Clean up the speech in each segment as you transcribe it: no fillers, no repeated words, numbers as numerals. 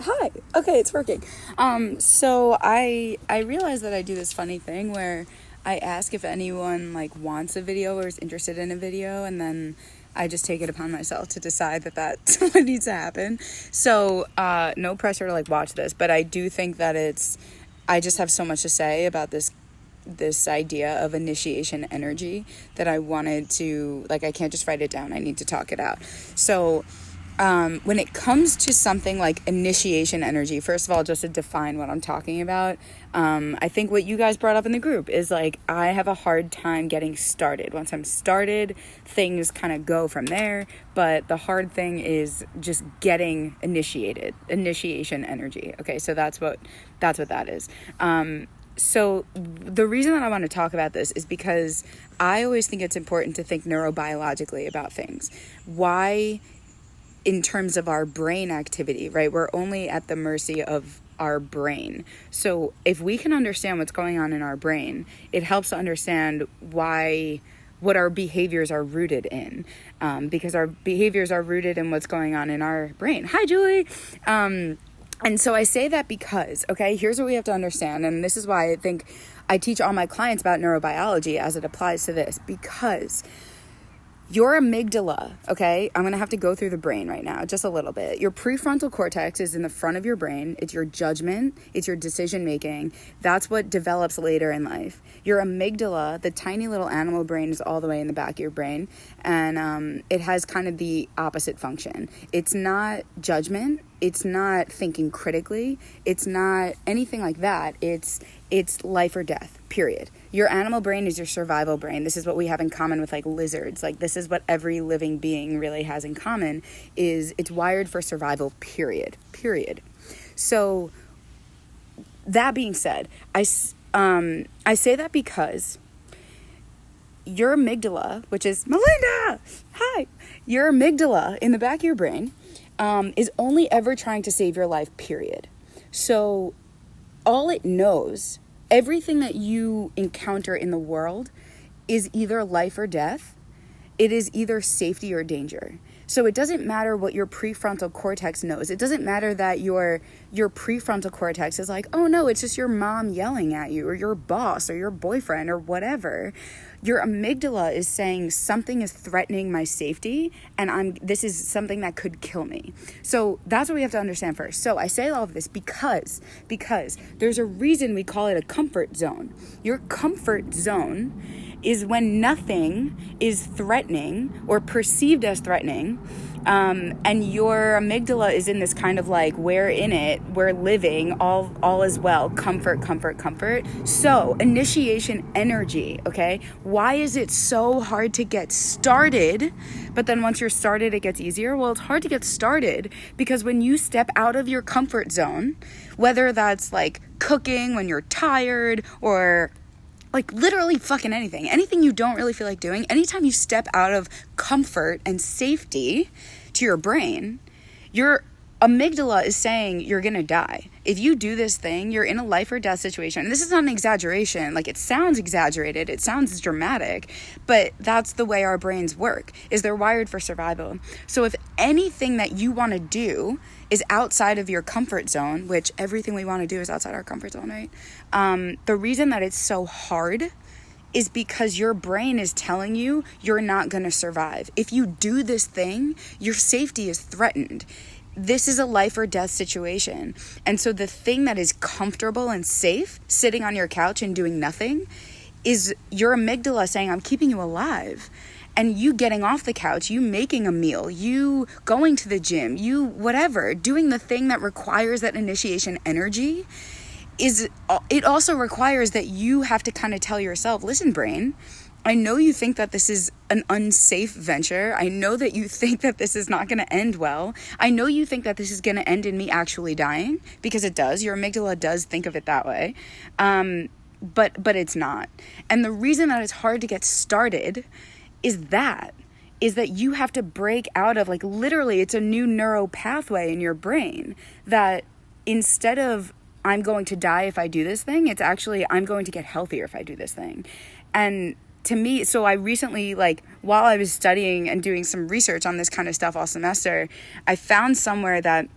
Hi. Okay, it's working. So I realized that I do this funny thing where I ask if anyone like wants a video or is interested in a video, and then I just take it upon myself to decide that that's what needs to happen. So no pressure to like watch this, but I do think that I just have so much to say about this idea of initiation energy that I wanted to, like, I can't just write it down. I need to talk it out. So when it comes to something like initiation energy, first of all, just to define what I'm talking about, I think what you guys brought up in the group is like, I have a hard time getting started. Once I'm started, things kind of go from there, but the hard thing is just getting initiated, initiation energy. Okay, so that's what that is. So the reason that I want to talk about this is because I always think it's important to think neurobiologically about things. Why, in terms of our brain activity, right? We're only at the mercy of our brain. So if we can understand what's going on in our brain, it helps to understand what our behaviors are rooted in, because our behaviors are rooted in what's going on in our brain. Hi, Julie. And so I say that because, okay, here's what we have to understand. And this is why I think I teach all my clients about neurobiology as it applies to this, because your amygdala, okay, I'm going to have to go through the brain right now just a little bit. Your prefrontal cortex is in the front of your brain. It's your judgment. It's your decision making. That's what develops later in life. Your amygdala, the tiny little animal brain, is all the way in the back of your brain. And it has kind of the opposite function. It's not judgment. It's not thinking critically. It's not anything like that. It's life or death, period. Your animal brain is your survival brain. This is what we have in common with like lizards. Like, this is what every living being really has in common, is it's wired for survival, period. So that being said, I say that because your amygdala, which is Melinda, hi, your amygdala in the back of your brain is only ever trying to save your life, period. So all it knows, everything that you encounter in the world, is either life or death. It is either safety or danger. So it doesn't matter what your prefrontal cortex knows. It doesn't matter that your prefrontal cortex is like, oh no, it's just your mom yelling at you, or your boss, or your boyfriend, or whatever. Your amygdala is saying something is threatening my safety, and this is something that could kill me. So that's what we have to understand first. So I say all of this because there's a reason we call it a comfort zone. Your comfort zone is when nothing is threatening or perceived as threatening, and your amygdala is in this kind of like, we're in it, we're living, all is well, comfort. So initiation energy, okay? Why is it so hard to get started, but then once you're started it gets easier? Well, it's hard to get started because when you step out of your comfort zone, whether that's like cooking when you're tired, or like literally fucking anything you don't really feel like doing, anytime you step out of comfort and safety to your brain, your amygdala is saying you're gonna die. If you do this thing, you're in a life or death situation. And this is not an exaggeration. Like, it sounds exaggerated, it sounds dramatic, but that's the way our brains work, is they're wired for survival. So if anything that you want to do is outside of your comfort zone, which everything we want to do is outside our comfort zone, right? The reason that it's so hard is because your brain is telling you you're not going to survive. If you do this thing, your safety is threatened. This is a life or death situation. And so the thing that is comfortable and safe, sitting on your couch and doing nothing, is your amygdala saying, I'm keeping you alive. And you getting off the couch, you making a meal, you going to the gym, you whatever, doing the thing that requires that initiation energy, it also requires that you have to kind of tell yourself, listen, brain, I know you think that this is an unsafe venture. I know that you think that this is not going to end well. I know you think that this is going to end in me actually dying, because it does. Your amygdala does think of it that way. But it's not. And the reason that it's hard to get started is that you have to break out of, like, literally, it's a new neural pathway in your brain that instead of I'm going to die if I do this thing, it's actually I'm going to get healthier if I do this thing. And to me, so I recently, like, while I was studying and doing some research on this kind of stuff all semester, I found somewhere that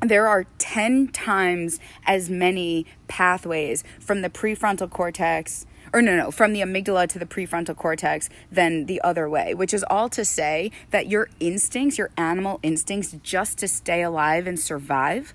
there are 10 times as many pathways from the prefrontal cortex, from the amygdala to the prefrontal cortex than the other way, which is all to say that your instincts, your animal instincts just to stay alive and survive,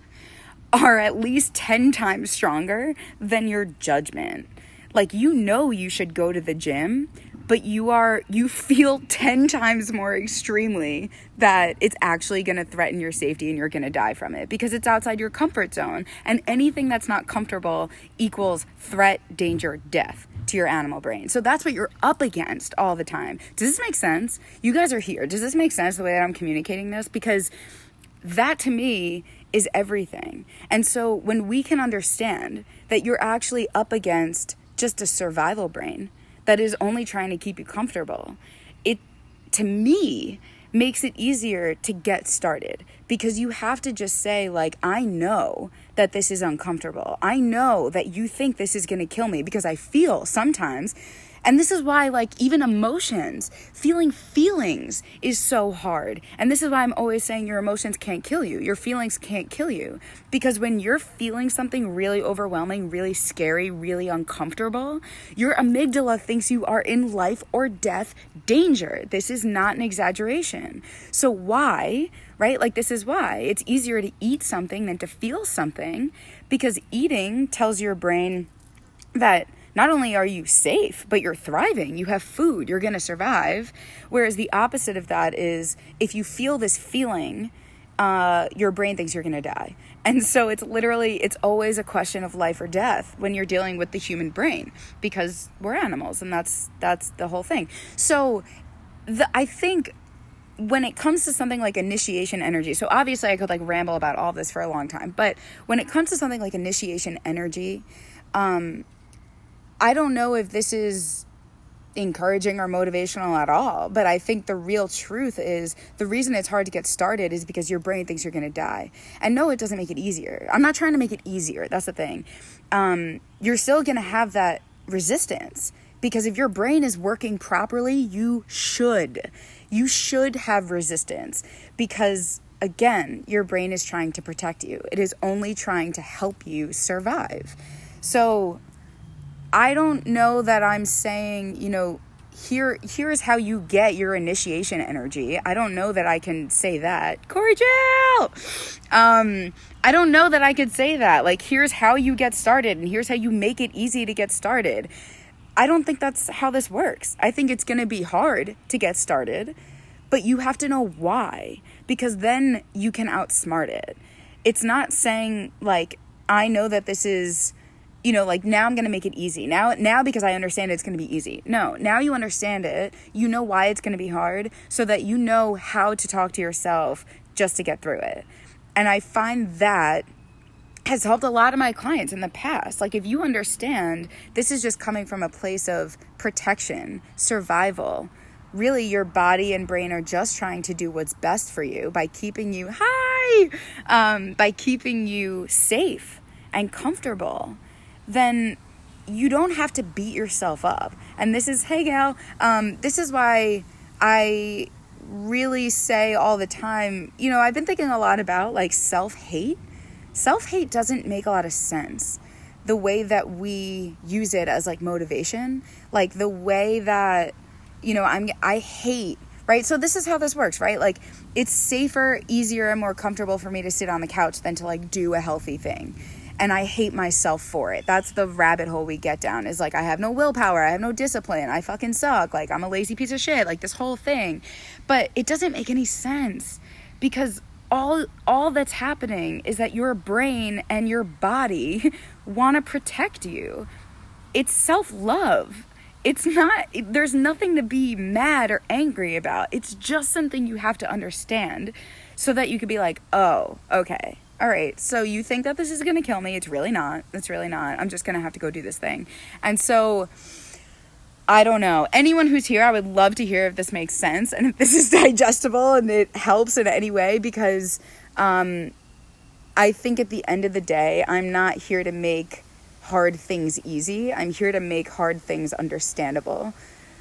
are at least 10 times stronger than your judgment. Like, you should go to the gym, but you feel 10 times more extremely that it's actually going to threaten your safety and you're going to die from it because it's outside your comfort zone. And anything that's not comfortable equals threat, danger, death to your animal brain. So that's what you're up against all the time. Does this make sense? You guys are here. Does this make sense the way that I'm communicating this? Because that to me is everything. And so when we can understand that you're actually up against just a survival brain that is only trying to keep you comfortable, it, to me, makes it easier to get started, because you have to just say, like, I know that this is uncomfortable. I know that you think this is going to kill me, because I feel sometimes. And this is why, like, even emotions, feeling feelings is so hard. And this is why I'm always saying your emotions can't kill you. Your feelings can't kill you. Because when you're feeling something really overwhelming, really scary, really uncomfortable, your amygdala thinks you are in life or death danger. This is not an exaggeration. So why, right? Like, this is why it's easier to eat something than to feel something, because eating tells your brain that not only are you safe, but you're thriving. You have food. You're going to survive. Whereas the opposite of that is, if you feel this feeling, your brain thinks you're going to die. And so it's always a question of life or death when you're dealing with the human brain, because we're animals, and that's the whole thing. So I think when it comes to something like initiation energy, so obviously I could like ramble about all this for a long time, but when it comes to something like initiation energy, I don't know if this is encouraging or motivational at all, but I think the real truth is the reason it's hard to get started is because your brain thinks you're going to die. And no, it doesn't make it easier. I'm not trying to make it easier. That's the thing. You're still going to have that resistance, because if your brain is working properly, you should have resistance, because again, your brain is trying to protect you. It is only trying to help you survive. So I don't know that I'm saying, here is how you get your initiation energy. I don't know that I can say that. Corey Jill! I don't know that I could say that. Like, here's how you get started, and here's how you make it easy to get started. I don't think that's how this works. I think it's going to be hard to get started, but you have to know why, because then you can outsmart it. It's not saying, like, I know that this is, like, now I'm going to make it easy. Now because I understand it's going to be easy. No, now you understand it. You know why it's going to be hard, so that you know how to talk to yourself just to get through it. And I find that has helped a lot of my clients in the past. Like, if you understand this is just coming from a place of protection, survival, really your body and brain are just trying to do what's best for you by keeping you, by keeping you safe and comfortable, then you don't have to beat yourself up. And this is, hey gal, this is why I really say all the time, I've been thinking a lot about like self-hate. Self-hate doesn't make a lot of sense. The way that we use it as like motivation, like the way that, I hate, right? So this is how this works, right? Like, it's safer, easier, and more comfortable for me to sit on the couch than to like do a healthy thing. And I hate myself for it. That's the rabbit hole we get down, is like, I have no willpower. I have no discipline. I fucking suck. Like, I'm a lazy piece of shit. Like, this whole thing. But it doesn't make any sense, because all that's happening is that your brain and your body want to protect you. It's self-love. There's nothing to be mad or angry about. It's just something you have to understand, so that you could be like, oh, okay. All right, so you think that this is going to kill me. It's really not. I'm just going to have to go do this thing. And so, I don't know. Anyone who's here, I would love to hear if this makes sense and if this is digestible and it helps in any way, because I think at the end of the day, I'm not here to make hard things easy. I'm here to make hard things understandable.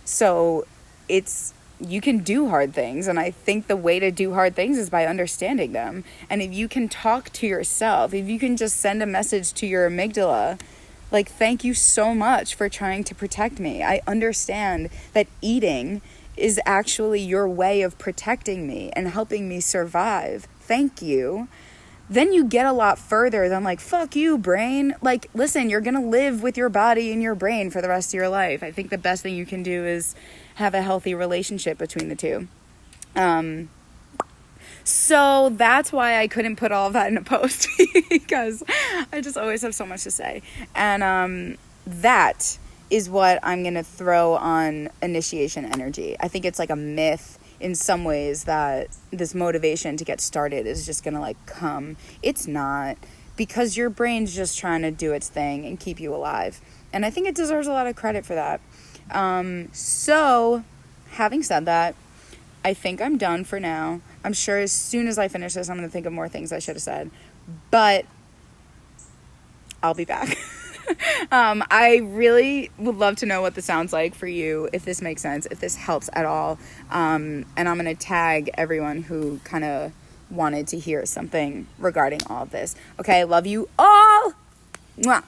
So it's you can do hard things. And I think the way to do hard things is by understanding them. And if you can talk to yourself, if you can just send a message to your amygdala, like, thank you so much for trying to protect me. I understand that eating is actually your way of protecting me and helping me survive. Thank you. Then you get a lot further than like, fuck you, brain. Like, listen, you're going to live with your body and your brain for the rest of your life. I think the best thing you can do is have a healthy relationship between the two. So that's why I couldn't put all of that in a post because I just always have so much to say. And that is what I'm going to throw on initiation energy. I think it's like a myth in some ways that this motivation to get started is just going to like come. It's not, because your brain's just trying to do its thing and keep you alive. And I think it deserves a lot of credit for that. So having said that, I think I'm done for now. I'm sure as soon as I finish this, I'm going to think of more things I should have said. But I'll be back. I really would love to know what this sounds like for you, if this makes sense, if this helps at all. And I'm going to tag everyone who kind of wanted to hear something regarding all of this. Okay, I love you all. Mwah.